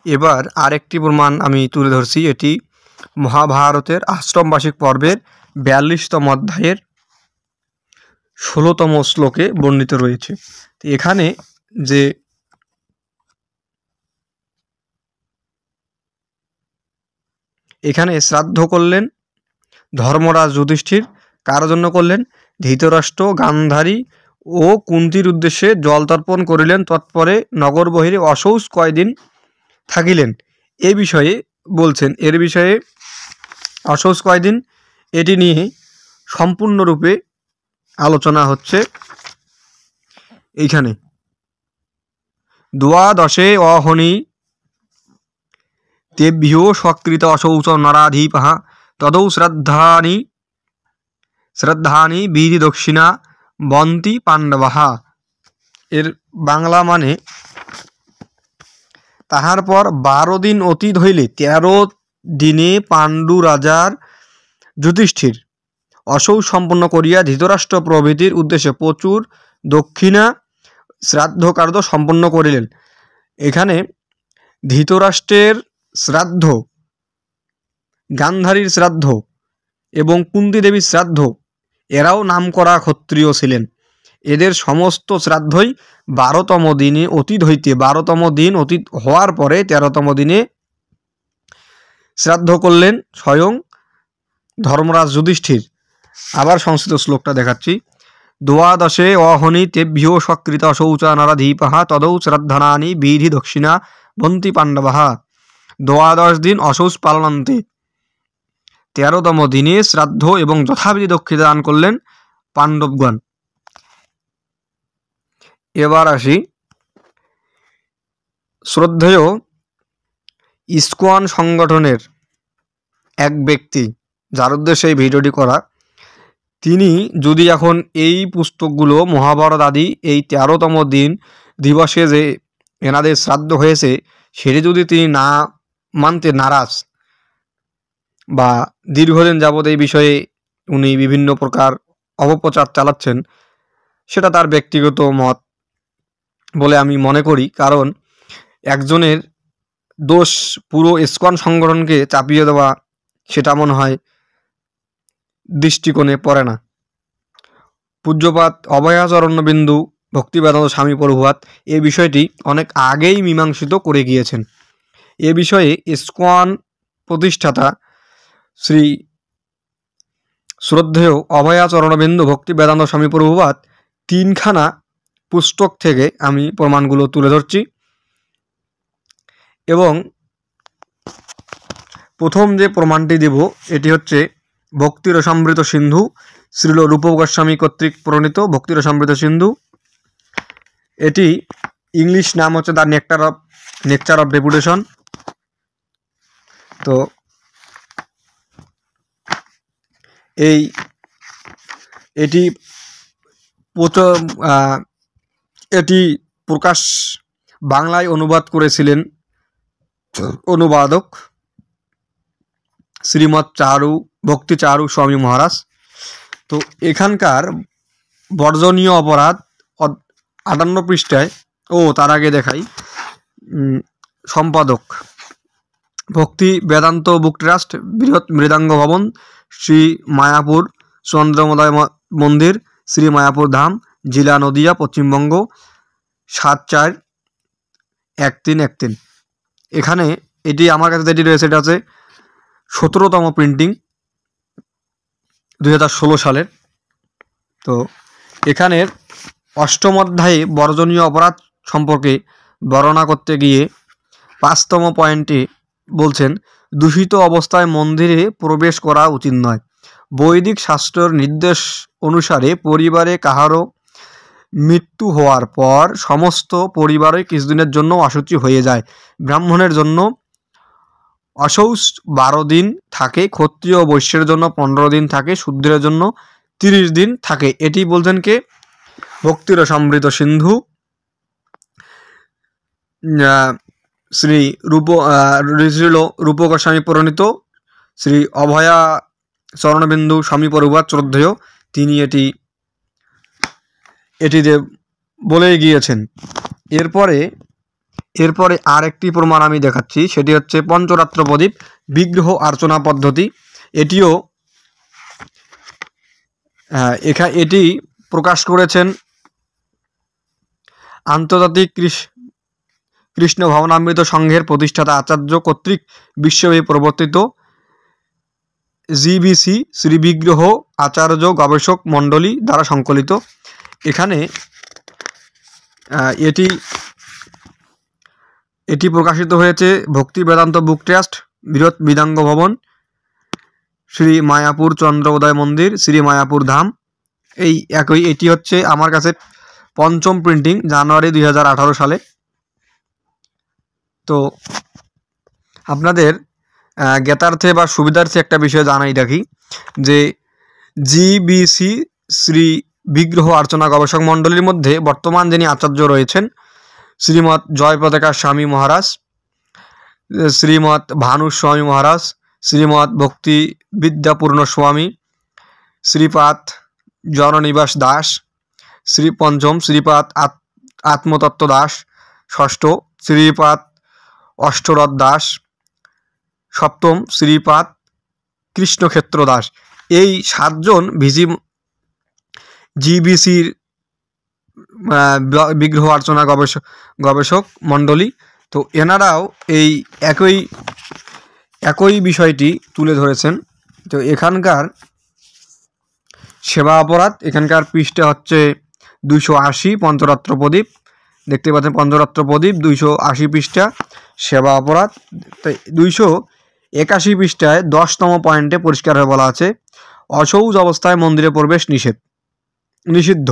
এবার আরেকটি প্রমাণ আমি তুলে ধরছি। এটি মহাভারতের আশ্রমবাসিক পর্বের 42তম অধ্যায়ের 16তম শ্লোকে বর্ণিত রয়েছে। এখানে যে শ্রাদ্ধ করলেন ধর্মরাজ যুধিষ্ঠির, কার জন্য করলেন? ধৃতরাষ্ট্র, গান্ধারী ও কুন্তির উদ্দেশ্যে জল তর্পণ করিলেন। তৎপরে নগর বহিরে অশৌচ কয়দিন থাকিলেন, এ বিষয়ে বলছেন। এর বিষয়ে অশৌচ কয়দিন, এটি নিয়ে সম্পূর্ণরূপে আলোচনা হচ্ছে এইখানে। দ্বাদশে অহনি তেভ্যো স্বকৃত অশৌচ নরাধিপঃ তদৌ শ্রদ্ধানি বিধি দক্ষিণা বন্তি পাণ্ডবাহ। এর বাংলা মানে, তাহার পর 12 দিন অতীত হইলে 13 দিনে পাণ্ডু রাজার যুধিষ্ঠির অশৌচ সম্পন্ন করিয়া ধৃতরাষ্ট্র প্রভৃতির উদ্দেশ্যে প্রচুর দক্ষিণা শ্রাদ্ধ কার্য সম্পন্ন করিলেন। এখানে ধৃতরাষ্ট্রের শ্রাদ্ধ, গান্ধারীর শ্রাদ্ধ এবং কুন্তি দেবীর শ্রাদ্ধ, এরাও নামকরা ক্ষত্রিয় ছিলেন। এদের সমস্ত শ্রাদ্ধই 12তম দিনে অতীত হইতে 12তম দিন অতীত হওয়ার পরে 13তম দিনে শ্রাদ্ধ করলেন স্বয়ং ধর্মরাজ যুধিষ্ঠির। আবার সংস্কৃত শ্লোকটা দেখাচ্ছি। দ্বাদশে অহনি তেভ্যো স্বকৃত অশৌচা নরাধিপঃ তদৌ শ্রদ্ধানানি বিধি দক্ষিণা বন্তি পাণ্ডবাহ। 12 দিন অশৌচ পালনান্তে 13তম দিনে শ্রাদ্ধ এবং যথাবিধি দক্ষিণা দান করলেন পাণ্ডবগণ। এবার আসি, শ্রদ্ধেয় ইস্কন সংগঠনের এক ব্যক্তি, যার উদ্দেশ্যে এই ভিডিওটি করা, তিনি যদি এখন এই পুস্তকগুলো মহাভারত আদি এই 13তম দিন দিবসে যে এনাদের শ্রাদ্ধ হয়েছে সেটি যদি তিনি না মানতে নারাজ বা দীর্ঘদিন যাবৎ এই বিষয়ে উনি বিভিন্ন প্রকার অপপ্রচার চালাচ্ছেন, সেটা তার ব্যক্তিগত মত বলে আমি মনে করি। কারণ একজনের দোষ পুরো ইস্কন সংগঠনকে চাপিয়ে দেওয়া, সেটা মনে হয় দৃষ্টিকোণে পড়ে না। পূজ্যপাত অভয়াচরণবিন্দু ভক্তিবেদান্ত স্বামী প্রভুপাদ এই বিষয়টি অনেক আগেই মীমাংসিত করে গিয়েছেন। এ বিষয়ে ইস্কন প্রতিষ্ঠাতা শ্রী শ্রদ্ধেয় অভয়াচরণবিন্দু ভক্তিবেদান্ত স্বামী প্রভুপাদ 3খানা পুস্তক থেকে আমি প্রমাণগুলো তুলে ধরছি। এবং প্রথম যে প্রমাণটি দেব এটি হচ্ছে ভক্তিরসামৃত সিন্ধু, শ্রীল রূপ গোস্বামী কর্তৃক প্রণীত ভক্তিরসামৃত সিন্ধু। এটি ইংলিশ নাম হচ্ছে দ্য নেকচার অফ ডেপুটেশন। তো এটি প্রকাশ বাংলায় অনুবাদ করেছিলেন অনুবাদক শ্রীমৎ ভক্তি চারু স্বামী মহারাজ। তো এখানকার বর্জনীয় অপরাধ 58 পৃষ্ঠায়, তার আগে দেখাই, সম্পাদক ভক্তি বেদান্ত বুক ট্রাস্ট, বৃহৎ মৃদাঙ্গ ভবন, শ্রী মায়াপুর চন্দ্রমোদয় মন্দির, শ্রী মায়াপুর ধাম, জেলা নদিয়া, পশ্চিমবঙ্গ 741313। এখানে এটি আমার কাছে যেটি রয়েছে এটা আছে 17তম প্রিন্টিং 2016 সালের। তো এখানের 8ম অধ্যায়ে বর্জনীয় অপরাধ সম্পর্কে বর্ণনা করতে গিয়ে 5তম পয়েন্টে বলছেন, দূষিত অবস্থায় মন্দিরে প্রবেশ করা উচিত নয়। বৈদিক শাস্ত্রের নির্দেশ অনুসারে পরিবারে কাহারও মৃত্যু হওয়ার পর সমস্ত পরিবারে কিছুদিনের জন্য অশুচি হয়ে যায়। ব্রাহ্মণের জন্য অশৌচ 12 দিন থাকে, ক্ষত্রিয় বৈশ্যের জন্য 15 দিন থাকে, শূদ্রের জন্য 30 দিন থাকে। এটি বলছেন কে? ভক্তিরসামৃত সিন্ধু শ্রী রূপ গোস্বামী প্রণীত শ্রী অভয়া চরণবিন্দু স্বামী প্রভুপাদ শ্রদ্ধেয়, তিনি এটিতে বলেই গিয়েছেন। এরপরে এরপরে আরেকটি প্রমাণ আমি দেখাচ্ছি, সেটি হচ্ছে পঞ্চরাত্র প্রদীপ বিগ্রহ অর্চনা পদ্ধতি। এটিও এটি প্রকাশ করেছেন আন্তর্জাতিক কৃষ্ণ ভবনামৃত সংঘের প্রতিষ্ঠাতা আচার্য কর্তৃক বিশ্বব্যাপী প্রবর্তিত জিবিসি শ্রী বিগ্রহ আচার্য গবেষক মণ্ডলী দ্বারা সংকলিত। এখানে এটি প্রকাশিত হয়েছে ভক্তি বেদান্ত বুক ট্রাস্ট, বৃহৎ বিদাঙ্গ ভবন, শ্রী মায়াপুর চন্দ্র উদয় মন্দির, শ্রী মায়াপুর ধাম। এটি হচ্ছে আমার কাছে পঞ্চম প্রিন্টিং, জানুয়ারি 2018 সালে। তো আপনাদের জ্ঞাতার্থে বা সুবিধার্থে একটা বিষয় জানাই রাখি যে জিবিসি শ্রী বিগ্রহ অর্চনা গবেষক মণ্ডলীর মধ্যে বর্তমান যিনি আচার্য রয়েছেন শ্রীমৎ জয়প্রকাশ স্বামী মহারাজ, শ্রীমৎ ভানু স্বামী মহারাজ, শ্রীমৎ ভক্তি বিদ্যাপূর্ণ স্বামী, শ্রীপাদ জননিবাস দাস, পঞ্চম শ্রীপাদ আত্মতত্ত্ব দাস, ষষ্ঠ শ্রীপাদ অষ্টরথ দাস, সপ্তম শ্রীপাদ কৃষ্ণক্ষেত্র দাস। এই 7 জন জিবিসির বিগ্রহ অর্চনা গবেষক মণ্ডলী। তো এনারাও এই একই বিষয়টি তুলে ধরেছেন। তো এখানকার সেবা অপরাধ, এখানকার পৃষ্ঠা হচ্ছে 280, পঞ্চরাত্র প্রদীপ দেখতে পাচ্ছেন, পঞ্চরাত্র প্রদীপ 280 পৃষ্ঠা, সেবা অপরাধ 281 পৃষ্ঠায় 10তম পয়েন্টে পরিষ্কারভাবে বলা আছে অসৌচ অবস্থায় মন্দিরে প্রবেশ নিষিদ্ধ।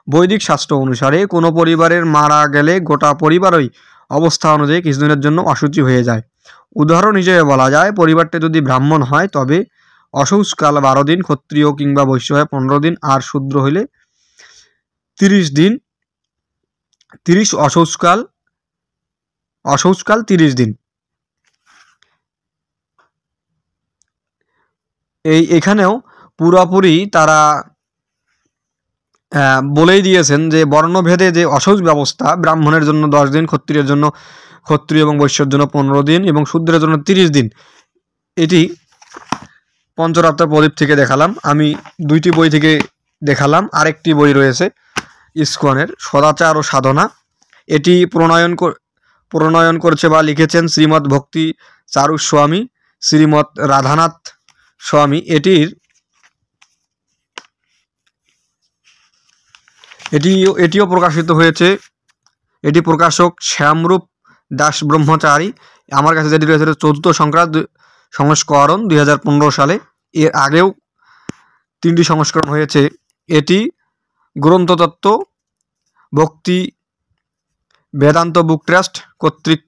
বৈদিক শাস্ত্র অনুসারে কোনো পরিবারের মারা গেলে গোটা পরিবারই অবস্থা অনুযায়ী কিছুদিনের জন্য অশুচি হয়ে যায়। উদাহরণ হিসেবে বলা যায়, পরিবারটি যদি ব্রাহ্মণ হয় তবে অশৌচকাল 12 দিন, ক্ষত্রিয় কিংবা বৈশ্য হয় 15 দিন, আর শূদ্র হইলে 30 দিন। 30 অশৌচকাল 30 দিন। এখানেও পুরোপুরি তারা বলেই দিয়েছেন যে বর্ণভেদে যে অশৌচ ব্যবস্থা, ব্রাহ্মণের জন্য 10 দিন, ক্ষত্রিয় এবং বৈশ্যের জন্য 15 দিন এবং শূদ্রের জন্য 30 দিন। এটি পঞ্চরাত্র প্রদীপ থেকে দেখালাম, আমি 2টি বই থেকে দেখালাম। আরেকটি বই রয়েছে ইসকনের সদাচার ও সাধনা, এটি প্রণয়ন করেছে বা লিখেছেন শ্রীমৎ ভক্তি চারু স্বামী, শ্রীমৎ রাধানাথ স্বামী। এটিও প্রকাশিত হয়েছে। এটি প্রকাশক শ্যামরূপ দাস ব্রহ্মচারী। আমার কাছে যেটি রয়েছে 4th সংস্করণ 2015 সালে। এর আগেও 3টি সংস্করণ হয়েছে। এটি গ্রন্থতত্ত্ব ভক্তি বেদান্ত বুক ট্রাস্ট কর্তৃক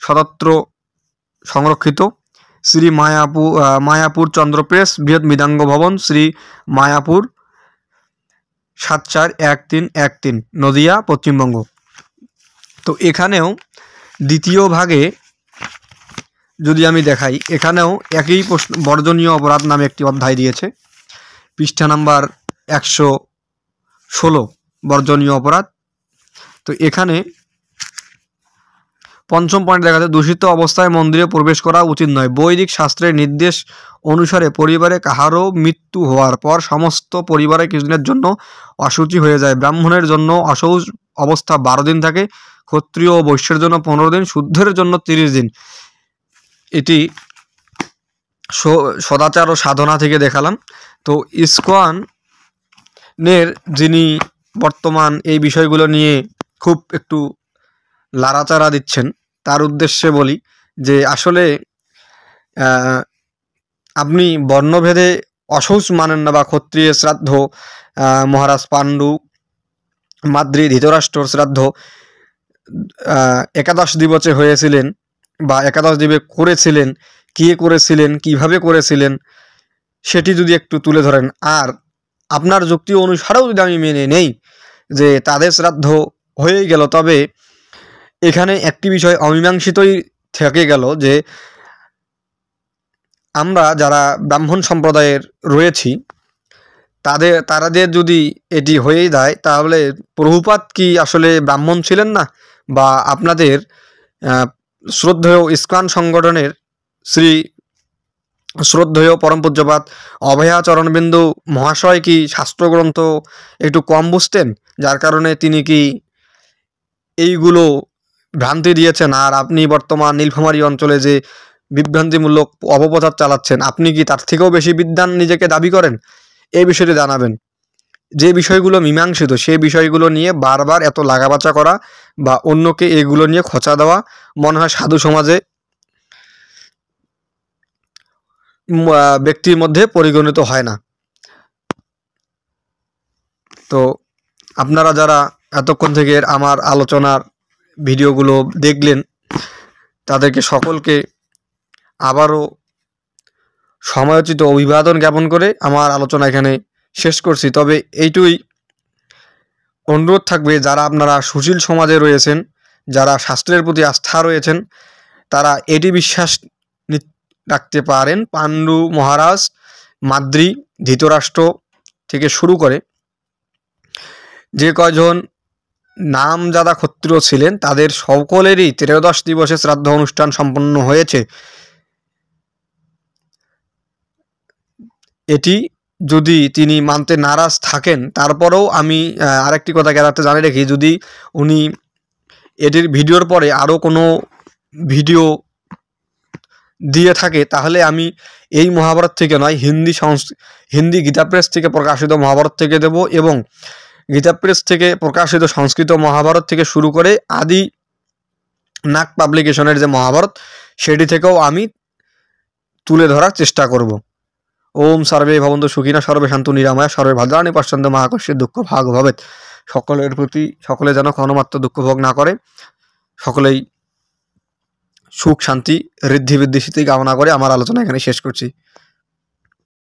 স্বতন্ত্র সংরক্ষিত। শ্রী মায়াপুর চন্দ্র প্রেস, বৃহৎ মৃদাঙ্গ ভবন, শ্রী মায়াপুর 741313 নদিয়া, পশ্চিমবঙ্গ। তো এখানেও দ্বিতীয় ভাগে যদি আমি দেখাই, এখানেও একই প্রশ্ন, বর্জনীয় অপরাধ নামে একটি অধ্যায় দিয়েছে, পৃষ্ঠা নাম্বার 116, বর্জনীয় অপরাধ। তো এখানে 5ম পয়েন্ট দেখা যায়, দূষিত অবস্থায় মন্দিরে প্রবেশ করা উচিত নয়। বৈদিক শাস্ত্রের নির্দেশ অনুসারে পরিবারে কাহারও মৃত্যু হওয়ার পর সমস্ত পরিবারে কিছুদিনের জন্য অশুচি হয়ে যায়। ব্রাহ্মণের জন্য অশৌচ অবস্থা 12 দিন থাকে, ক্ষত্রিয় ও বৈশ্যের জন্য 15 দিন, শূদ্রের জন্য 30 দিন। এটি সদাচার ও সাধনা থেকে দেখালাম। তো ইসকনের যিনি বর্তমান এই বিষয়গুলো নিয়ে খুব একটু লাড়াচাড়া দিচ্ছেন, তার উদ্দেশ্যে বলি যে আসলে আপনি বর্ণভেদে অশৌচ মানেন না, বা ক্ষত্রিয় শ্রাদ্ধ মহারাজ পাণ্ডু, মাদ্রি ধৃতরাষ্ট্র শ্রাদ্ধ একাদশ দিবসে হয়েছিলেন বা একাদশ দিবে করেছিলেন, কে করেছিলেন, কিভাবে করেছিলেন, সেটি যদি একটু তুলে ধরেন। আর আপনার যুক্তি অনুসারেও যদি আমি মেনে নেই যে তাদের শ্রাদ্ধ হয়েই গেল, তবে এখানে একটি বিষয় অমীমাংসিতই থেকে গেল যে আমরা যারা ব্রাহ্মণ সম্প্রদায়ের রয়েছি তাদের যদি এটি হয়েই যায়, তাহলে প্রভুপাদ কি আসলে ব্রাহ্মণ ছিলেন না? বা আপনাদের শ্রদ্ধেয় ইস্কন সংগঠনের শ্রী শ্রদ্ধেয় পরম পূজ্যপাত অভয়াচরণবিন্দু মহাশয় কি শাস্ত্রগ্রন্থ একটু কম বুঝতেন, যার কারণে তিনি কি এইগুলো ভ্রান্তি দিয়েছেন? আর আপনি বর্তমান নীলফামারী অঞ্চলে যে বিভ্রান্তিমূলক অপপ্রচার চালাচ্ছেন, আপনি কি তার থেকেও বেশি বিদ্বান নিজেকে দাবি করেন? এই বিষয়টি জানাবেন। যে বিষয়গুলো মীমাংসিত সেই বিষয়গুলো নিয়ে বারবার এত লাগাবাচা করা বা অন্যকে এগুলো নিয়ে খোঁচা দেওয়া মনে হয় সাধু সমাজে ব্যক্তির মধ্যে পরিগণিত হয় না। তো আপনারা যারা এতক্ষণ থেকে আমার আলোচনার ভিডিওগুলো দেখলেন, তাদেরকে সকলকে আবারও সময়োচিত অভিবাদন জ্ঞাপন করে আমার আলোচনা এখানে শেষ করছি। তবে এইটুই অনুরোধ থাকবে, যারা আপনারা সুশীল সমাজে রয়েছেন, যারা শাস্ত্রের প্রতি আস্থা রয়েছেন, তারা এটি বিশ্বাস রাখতে পারেন পাণ্ডু মহারাজ, মাদ্রি, ধৃতরাষ্ট্র থেকে শুরু করে যে কয়জন নামজাদা ক্ষত্রিয় ছিলেন তাদের সকলেরই ত্রয়োদশ দিবসে শ্রাদ্ধ অনুষ্ঠান সম্পন্ন হয়েছে। এটি যদি তিনি মানতে নারাজ থাকেন, তারপরেও আমি আরেকটি কথা জ্ঞাতার্থে জানিয়ে রাখি, যদি উনি এটির ভিডিওর পরে আরও কোনো ভিডিও দিয়ে থাকে, তাহলে আমি এই মহাভারত থেকে নয়, হিন্দি গীতা প্রেস থেকে প্রকাশিত মহাভারত থেকে দেব, এবং গীতা প্রেস থেকে প্রকাশিত সংস্কৃত মহাভারত থেকে শুরু করে আদি নাগ পাবলিকেশনের যে মহাভারত, সেটি থেকেও আমি তুলে ধরার চেষ্টা করব। ওম সর্বে ভবন্তু সুখিনা, সর্বে শান্তু নিরাময়া, সর্বে ভদ্রাণি পশ্যন্ত মহাকর্ষে দুঃখ ভাগ ভবেত। সকলের প্রতি সকলে যেন ক্ষণমাত্র দুঃখ ভোগ না করে, সকলেই সুখ শান্তি ঋদ্ধি বৃদ্ধি কামনা করে আমার আলোচনা এখানে শেষ করছি।